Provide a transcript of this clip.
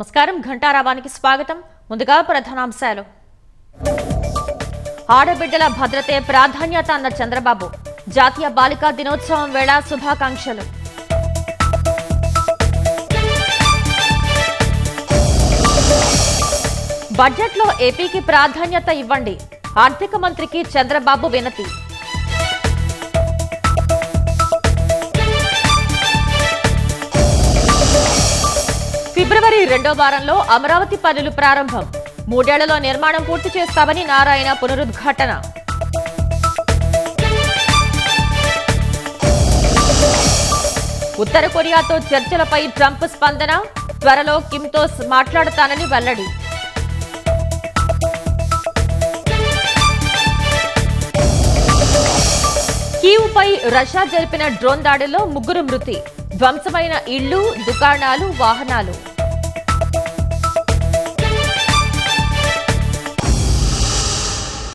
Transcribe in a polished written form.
నమస్కారం ఘంటారావానికి స్వాగతం. ముందుగా ప్రధానాంశాలు. ఆడబిడ్డల భద్రతే ప్రాధాన్యత అన్న చంద్రబాబు. జాతీయ బాలికా దినోత్సవం వేళ శుభాకాంక్షలు. బడ్జెట్లో ఏపీకి ప్రాధాన్యత ఇవ్వండి. ఆర్థిక మంత్రికి చంద్రబాబు వినతి. ఫిబ్రవరి 2వ వారంలో అమరావతి పనులు ప్రారంభం. 3 ఏళ్లలో నిర్మాణం పూర్తి చేస్తామని నారాయణ పునరుద్ఘాటన. ఉత్తర కొరియాతో చర్చలపై ట్రంప్ స్పందన. త్వరలో కిమ్తో మాట్లాడతానని వెల్లడి. కీవ్పై రష్యా జరిపిన డ్రోన్ దాడిలో 3 మృతి. ధ్వంసమైన ఇళ్లు, దుకాణాలు, వాహనాలు.